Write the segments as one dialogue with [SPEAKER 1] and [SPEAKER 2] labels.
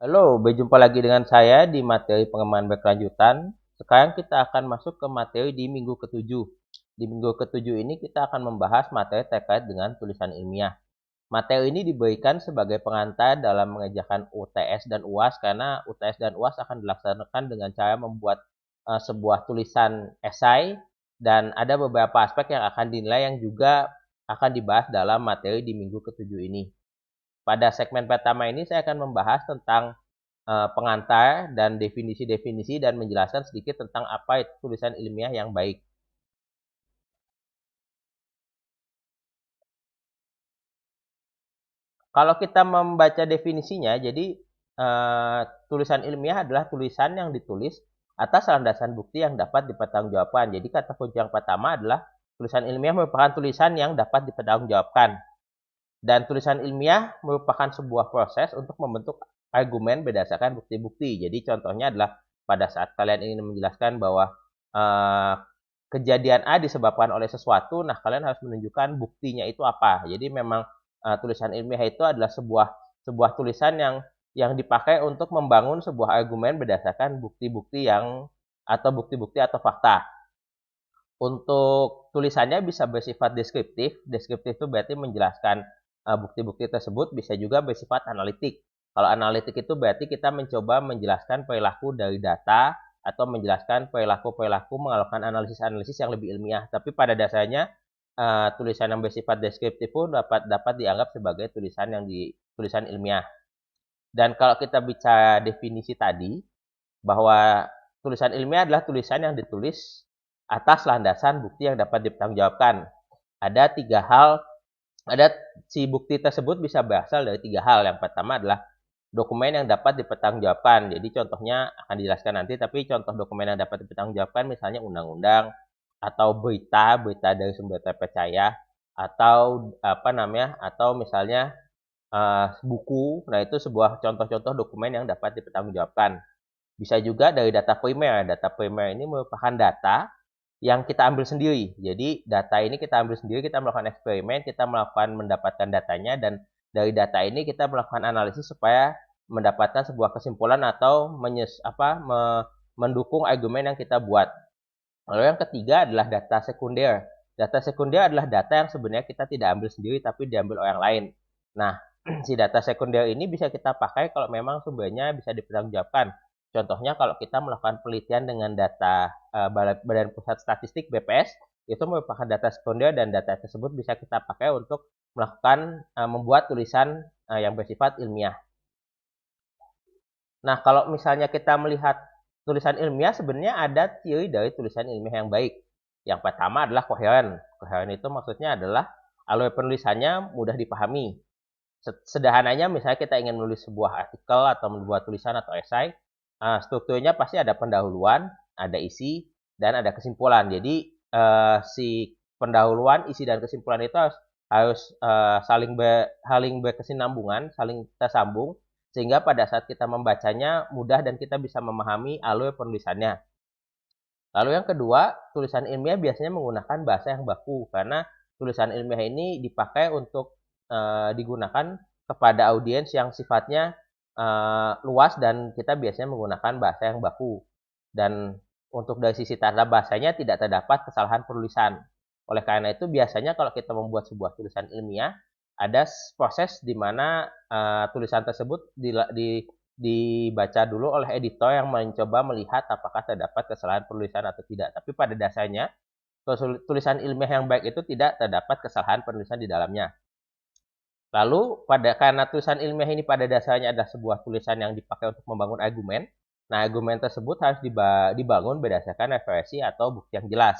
[SPEAKER 1] Halo, berjumpa lagi dengan saya di materi pengembangan berkelanjutan. Sekarang kita akan masuk ke materi di minggu ketujuh. Di minggu ketujuh ini kita akan membahas materi terkait dengan tulisan ilmiah. Materi ini diberikan sebagai pengantar dalam mengerjakan UTS dan UAS karena UTS dan UAS akan dilaksanakan dengan cara membuat sebuah tulisan esai dan ada beberapa aspek yang akan dinilai yang juga akan dibahas dalam materi di minggu ketujuh ini. Pada segmen pertama ini saya akan membahas tentang pengantar dan definisi-definisi dan menjelaskan sedikit tentang apa itu tulisan ilmiah yang baik. Kalau kita membaca definisinya, jadi tulisan ilmiah adalah tulisan yang ditulis atas landasan bukti yang dapat dipertanggungjawabkan. Jadi kata kunci yang pertama adalah tulisan ilmiah merupakan tulisan yang dapat dipertanggungjawabkan. Dan tulisan ilmiah merupakan sebuah proses untuk membentuk argumen berdasarkan bukti-bukti. Jadi contohnya adalah pada saat kalian ingin menjelaskan bahwa eh, kejadian A disebabkan oleh sesuatu, nah kalian harus menunjukkan buktinya itu apa. Jadi memang tulisan ilmiah itu adalah sebuah sebuah tulisan yang dipakai untuk membangun sebuah argumen berdasarkan bukti-bukti yang atau bukti-bukti atau fakta. Untuk tulisannya bisa bersifat deskriptif. Deskriptif itu berarti menjelaskan bukti-bukti tersebut, bisa juga bersifat analitik. Kalau analitik itu berarti kita mencoba menjelaskan perilaku dari data atau menjelaskan perilaku-perilaku melakukan analisis-analisis yang lebih ilmiah. Tapi pada dasarnya tulisan yang bersifat deskriptif pun dapat dapat dianggap sebagai tulisan ilmiah. Dan kalau kita bicara definisi tadi, bahwa tulisan ilmiah adalah tulisan yang ditulis atas landasan bukti yang dapat dipertanggungjawabkan. Ada tiga hal, ada si bukti tersebut bisa berasal dari tiga hal. Yang pertama adalah dokumen yang dapat dipertanggungjawabkan. Jadi contohnya akan dijelaskan nanti, tapi contoh dokumen yang dapat dipertanggungjawabkan misalnya undang-undang atau berita dari sumber terpercaya atau apa namanya, atau misalnya buku. Nah, itu sebuah contoh-contoh dokumen yang dapat dipertanggungjawabkan. Bisa juga dari data primer. Data primer ini merupakan data yang kita ambil sendiri. Jadi data ini kita ambil sendiri, kita melakukan eksperimen, kita mendapatkan datanya dan dari data ini kita melakukan analisis supaya mendapatkan sebuah kesimpulan atau mendukung argumen yang kita buat. Lalu yang ketiga adalah data sekunder. Data sekunder adalah data yang sebenarnya kita tidak ambil sendiri tapi diambil orang lain. Nah, si data sekunder ini bisa kita pakai kalau memang sumbernya bisa dipertanggungjawabkan. Contohnya kalau kita melakukan penelitian dengan data Badan Pusat Statistik BPS, itu merupakan data sekunder dan data tersebut bisa kita pakai untuk melakukan membuat tulisan yang bersifat ilmiah. Nah, kalau misalnya kita melihat tulisan ilmiah, sebenarnya ada ciri dari tulisan ilmiah yang baik. Yang pertama adalah koheren. Koheren itu maksudnya adalah alur penulisannya mudah dipahami. Sederhananya, misalnya kita ingin menulis sebuah artikel atau membuat tulisan atau esai, strukturnya pasti ada pendahuluan, ada isi, dan ada kesimpulan. Jadi, si pendahuluan, isi, dan kesimpulan itu harus saling berkesinambungan, saling tersambung, sehingga pada saat kita membacanya mudah dan kita bisa memahami alur penulisannya. Lalu yang kedua, tulisan ilmiah biasanya menggunakan bahasa yang baku karena tulisan ilmiah ini dipakai untuk digunakan kepada audiens yang sifatnya luas dan kita biasanya menggunakan bahasa yang baku. Dan untuk dari sisi tata bahasanya tidak terdapat kesalahan penulisan. Oleh karena itu biasanya kalau kita membuat sebuah tulisan ilmiah, ada proses di mana tulisan tersebut dibaca dulu oleh editor yang mencoba melihat apakah terdapat kesalahan penulisan atau tidak. Tapi pada dasarnya, tulisan ilmiah yang baik itu tidak terdapat kesalahan penulisan di dalamnya. Lalu, karena tulisan ilmiah ini pada dasarnya adalah sebuah tulisan yang dipakai untuk membangun argumen, nah argumen tersebut harus dibangun berdasarkan referensi atau bukti yang jelas.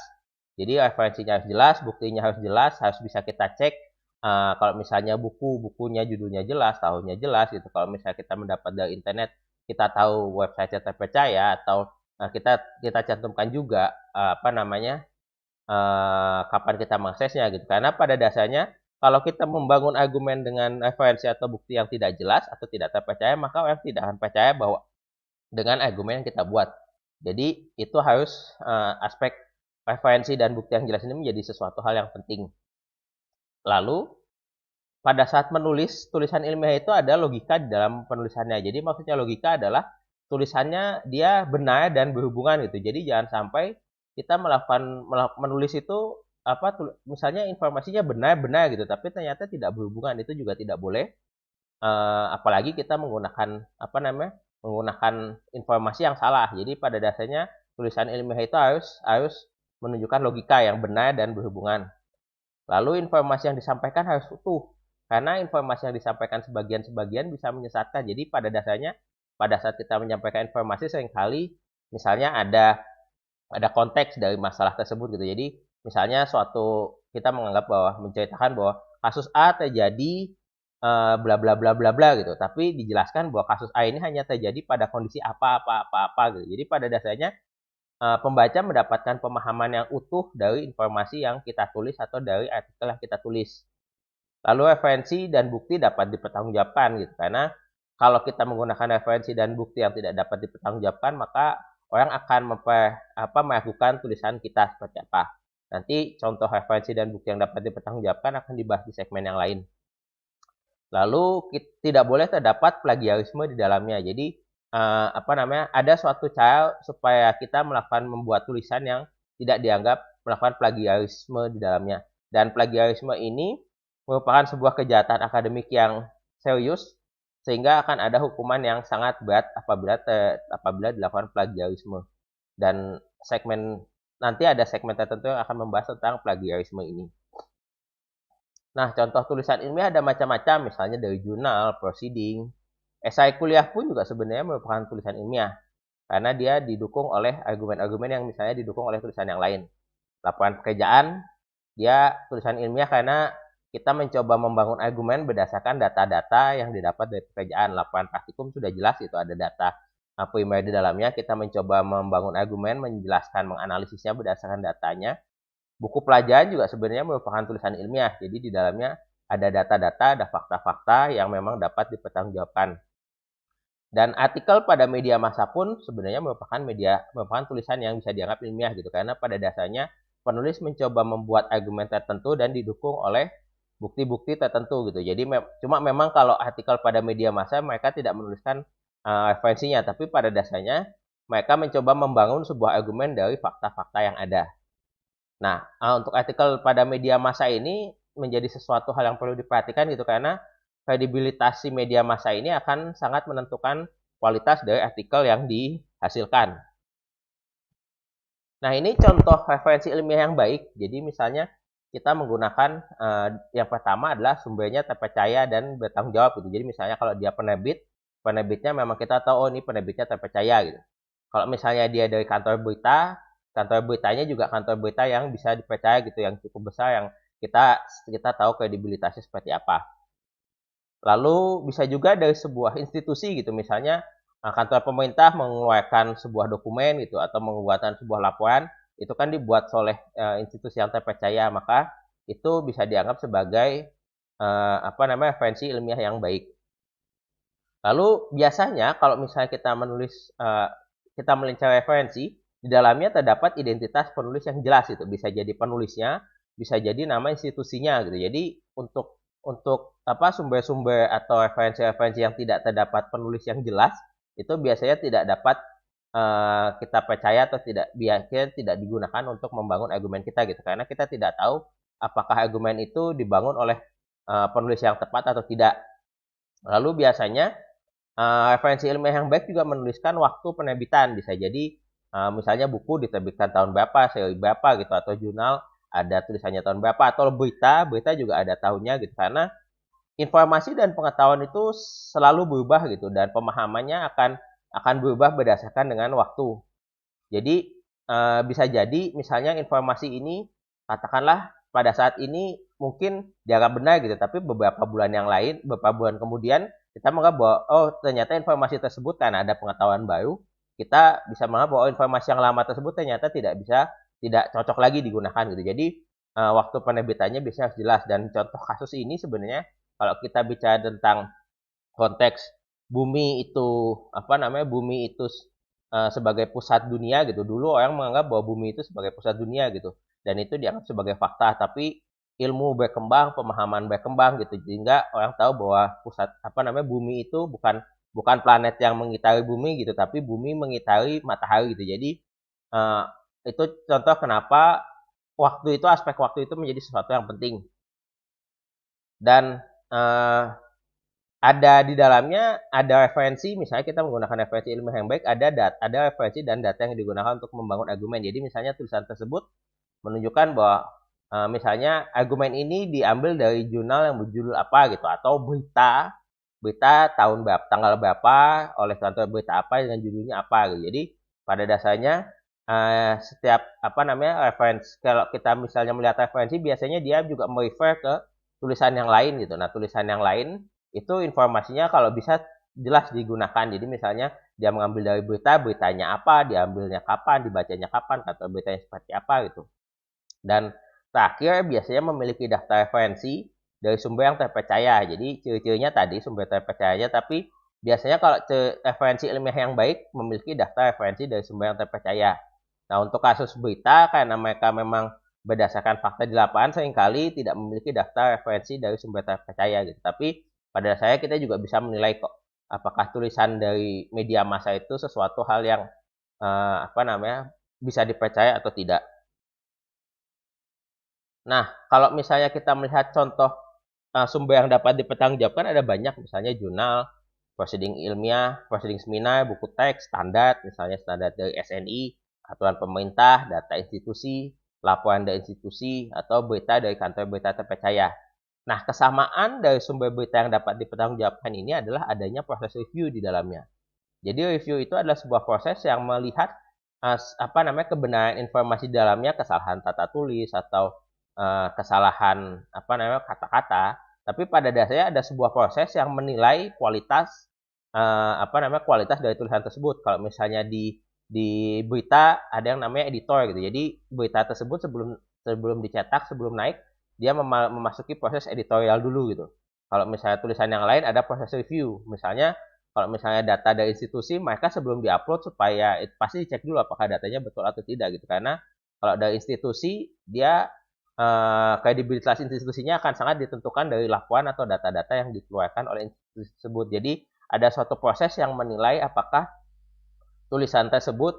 [SPEAKER 1] Jadi referensinya harus jelas, buktinya harus jelas, harus bisa kita cek. Kalau misalnya bukunya judulnya jelas, tahunnya jelas gitu. Kalau misalnya kita mendapat dari internet, kita tahu website yang terpercaya atau kita kita cantumkan juga apa namanya kapan kita mengaksesnya gitu. Karena pada dasarnya kalau kita membangun argumen dengan referensi atau bukti yang tidak jelas atau tidak terpercaya, maka orang tidak akan percaya bahwa dengan argumen yang kita buat. Jadi itu harus aspek referensi dan bukti yang jelas ini menjadi sesuatu hal yang penting. Lalu pada saat menulis tulisan ilmiah itu ada logika di dalam penulisannya. Jadi maksudnya logika adalah tulisannya dia benar dan berhubungan gitu. Jadi jangan sampai kita menulis itu misalnya informasinya benar-benar gitu, tapi ternyata tidak berhubungan, itu juga tidak boleh. Apalagi kita menggunakan informasi yang salah. Jadi pada dasarnya tulisan ilmiah itu harus menunjukkan logika yang benar dan berhubungan. Lalu informasi yang disampaikan harus utuh, karena informasi yang disampaikan sebagian-sebagian bisa menyesatkan. Jadi pada dasarnya, pada saat kita menyampaikan informasi seringkali, misalnya ada konteks dari masalah tersebut gitu. Jadi misalnya kita menganggap bahwa menceritakan bahwa kasus A terjadi bla bla bla bla bla gitu. Tapi dijelaskan bahwa kasus A ini hanya terjadi pada kondisi apa gitu. Jadi pada dasarnya pembaca mendapatkan pemahaman yang utuh dari informasi yang kita tulis atau dari artikel yang kita tulis. Lalu referensi dan bukti dapat dipertanggungjawabkan gitu. Karena kalau kita menggunakan referensi dan bukti yang tidak dapat dipertanggungjawabkan, maka orang akan meragukan tulisan kita seperti apa. Nanti contoh referensi dan bukti yang dapat dipertanggungjawabkan akan dibahas di segmen yang lain. Lalu tidak boleh terdapat plagiarisme di dalamnya. Jadi ada suatu cara supaya kita membuat tulisan yang tidak dianggap melakukan plagiarisme di dalamnya. Dan plagiarisme ini merupakan sebuah kejahatan akademik yang serius, sehingga akan ada hukuman yang sangat berat apabila dilakukan plagiarisme. Dan nanti ada segmen tertentu yang akan membahas tentang plagiarisme ini. Nah, contoh tulisan ilmiah ada macam-macam, misalnya dari jurnal, proceeding. Esai kuliah pun juga sebenarnya merupakan tulisan ilmiah, karena dia didukung oleh argumen-argumen yang misalnya didukung oleh tulisan yang lain. Laporan pekerjaan, dia tulisan ilmiah karena kita mencoba membangun argumen berdasarkan data-data yang didapat dari pekerjaan. Laporan praktikum sudah jelas itu ada data primer di dalamnya. Kita mencoba membangun argumen, menjelaskan, menganalisisnya berdasarkan datanya. Buku pelajaran juga sebenarnya merupakan tulisan ilmiah. Jadi di dalamnya ada data-data, ada fakta-fakta yang memang dapat dipertanggungjawabkan. Dan artikel pada media massa pun sebenarnya merupakan tulisan yang bisa dianggap ilmiah gitu, karena pada dasarnya penulis mencoba membuat argumen tertentu dan didukung oleh bukti-bukti tertentu gitu. Jadi cuma memang kalau artikel pada media massa mereka tidak menuliskan referensinya, tapi pada dasarnya mereka mencoba membangun sebuah argumen dari fakta-fakta yang ada. Nah, untuk artikel pada media massa ini menjadi sesuatu hal yang perlu diperhatikan gitu, karena kredibilitas si media massa ini akan sangat menentukan kualitas dari artikel yang dihasilkan. Nah, ini contoh referensi ilmiah yang baik. Jadi misalnya kita menggunakan yang pertama adalah sumbernya terpercaya dan bertanggung jawab gitu. Jadi misalnya kalau dia penerbitnya memang kita tahu, oh ini penerbitnya terpercaya gitu. Kalau misalnya dia dari kantor beritanya juga kantor berita yang bisa dipercaya gitu, yang cukup besar, yang kita tahu kredibilitasnya seperti apa. Lalu bisa juga dari sebuah institusi gitu, misalnya kantor pemerintah mengeluarkan sebuah dokumen gitu atau mengeluarkan sebuah laporan, itu kan dibuat oleh institusi yang terpercaya, maka itu bisa dianggap sebagai referensi ilmiah yang baik. Lalu biasanya kalau misalnya kita melincari referensi, di dalamnya terdapat identitas penulis yang jelas itu, bisa jadi penulisnya, bisa jadi nama institusinya gitu. Jadi untuk sumber-sumber atau referensi-referensi yang tidak terdapat penulis yang jelas itu biasanya tidak dapat kita percaya atau biasanya tidak digunakan untuk membangun argumen kita gitu, karena kita tidak tahu apakah argumen itu dibangun oleh penulis yang tepat atau tidak. Lalu biasanya referensi ilmiah yang baik juga menuliskan waktu penerbitan, bisa jadi misalnya buku diterbitkan tahun berapa, seri berapa gitu, atau jurnal ada tulisannya tahun berapa, atau berita juga ada tahunnya gitu, karena informasi dan pengetahuan itu selalu berubah gitu, dan pemahamannya akan berubah berdasarkan dengan waktu. Jadi bisa jadi misalnya informasi ini katakanlah pada saat ini mungkin dianggap benar gitu, tapi beberapa bulan kemudian kita menganggap bahwa oh ternyata informasi tersebut karena ada pengetahuan baru, kita bisa menganggap bahwa informasi yang lama tersebut ternyata tidak cocok lagi digunakan gitu. Jadi waktu penerbitannya biasanya harus jelas. Dan contoh kasus ini sebenarnya kalau kita bicara tentang konteks bumi itu sebagai pusat dunia gitu. Dulu orang menganggap bahwa bumi itu sebagai pusat dunia gitu, dan itu dianggap sebagai fakta. Tapi ilmu berkembang, pemahaman berkembang gitu, sehingga orang tahu bahwa bumi itu bukan bukan planet yang mengitari bumi gitu, tapi bumi mengitari matahari gitu. Jadi eh, itu contoh kenapa aspek waktu itu menjadi sesuatu yang penting. Dan eh, ada di dalamnya ada referensi, misalnya kita menggunakan referensi ilmiah yang baik, ada referensi dan data yang digunakan untuk membangun argumen. Jadi misalnya tulisan tersebut menunjukkan bahwa misalnya argumen ini diambil dari jurnal yang berjudul apa gitu, atau berita berita tahun berapa, tanggal berapa, oleh kantor berita apa dengan judulnya apa gitu. Jadi pada dasarnya setiap referensi, kalau kita misalnya melihat referensi, biasanya dia juga merefer ke tulisan yang lain gitu. Nah, tulisan yang lain itu informasinya kalau bisa jelas digunakan. Jadi misalnya dia mengambil dari berita, beritanya apa, diambilnya kapan, dibacanya kapan, atau beritanya seperti apa gitu. Dan terakhir biasanya memiliki daftar referensi dari sumber yang terpercaya. Jadi ciri-cirinya tadi sumber terpercayanya, tapi biasanya kalau referensi ilmiah yang baik memiliki daftar referensi dari sumber yang terpercaya. Nah, untuk kasus berita, karena mereka memang berdasarkan fakta di lapangan, seringkali tidak memiliki daftar referensi dari sumber terpercaya gitu. Tapi pada saya kita juga bisa menilai kok apakah tulisan dari media massa itu sesuatu hal yang bisa dipercaya atau tidak. Nah, kalau misalnya kita melihat contoh sumber yang dapat dipertanggungjawabkan, ada banyak, misalnya jurnal, proceeding ilmiah, proceeding seminar, buku teks, standar, misalnya standar dari SNI, aturan pemerintah, data institusi, laporan dari institusi, atau berita dari kantor berita terpercaya. Nah, kesamaan dari sumber berita yang dapat dipertanggungjawabkan ini adalah adanya proses review di dalamnya. Jadi review itu adalah sebuah proses yang melihat kebenaran informasi di dalamnya, kesalahan tata tulis atau kesalahan kata-kata, tapi pada dasarnya ada sebuah proses yang menilai kualitas kualitas dari tulisan tersebut. Kalau misalnya di berita ada yang namanya editor gitu. Jadi berita tersebut sebelum sebelum dicetak, sebelum naik, dia memasuki proses editorial dulu gitu. Kalau misalnya tulisan yang lain ada proses review. Misalnya kalau misalnya data dari institusi, mereka sebelum diupload supaya pasti dicek dulu apakah datanya betul atau tidak gitu. Karena kalau dari institusi, dia kredibilitas institusinya akan sangat ditentukan dari laporan atau data-data yang dikeluarkan oleh institusi tersebut. Jadi ada suatu proses yang menilai apakah tulisan tersebut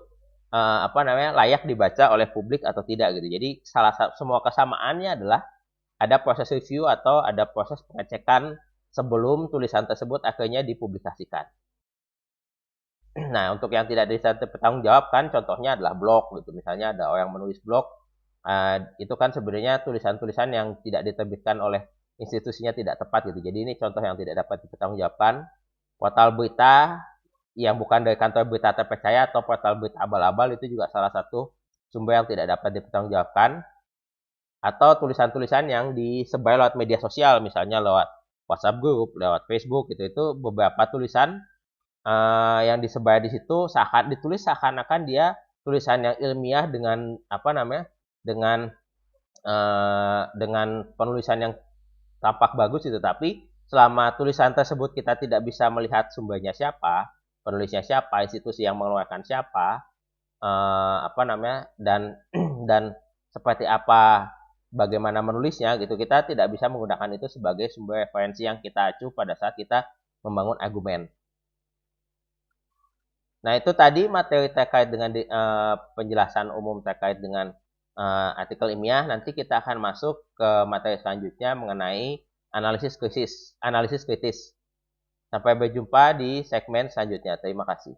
[SPEAKER 1] layak dibaca oleh publik atau tidak gitu. Jadi semua kesamaannya adalah ada proses review atau ada proses pengecekan sebelum tulisan tersebut akhirnya dipublikasikan. Nah, untuk yang tidak bisa dipertanggungjawabkan, contohnya adalah blog gitu. Misalnya ada orang menulis blog, itu kan sebenarnya tulisan-tulisan yang tidak diterbitkan oleh institusinya tidak tepat gitu. Jadi ini contoh yang tidak dapat dipertanggungjawabkan. Portal berita yang bukan dari kantor berita terpercaya atau portal berita abal-abal itu juga salah satu sumber yang tidak dapat dipertanggungjawabkan. Atau tulisan-tulisan yang disebar lewat media sosial, misalnya lewat WhatsApp group, lewat Facebook gitu. Itu beberapa tulisan yang disebar di situ ditulis seakan-akan dia tulisan yang ilmiah dengan dengan penulisan yang tampak bagus itu, tapi selama tulisan tersebut kita tidak bisa melihat sumbernya siapa, penulisnya siapa, institusi yang mengeluarkan siapa, dan dan seperti apa, bagaimana menulisnya gitu, kita tidak bisa menggunakan itu sebagai sumber referensi yang kita acu pada saat kita membangun argumen. Nah, itu tadi materi terkait dengan penjelasan umum terkait dengan artikel ilmiah. Nanti kita akan masuk ke materi selanjutnya mengenai analisis kritis. Sampai berjumpa di segmen selanjutnya. Terima kasih.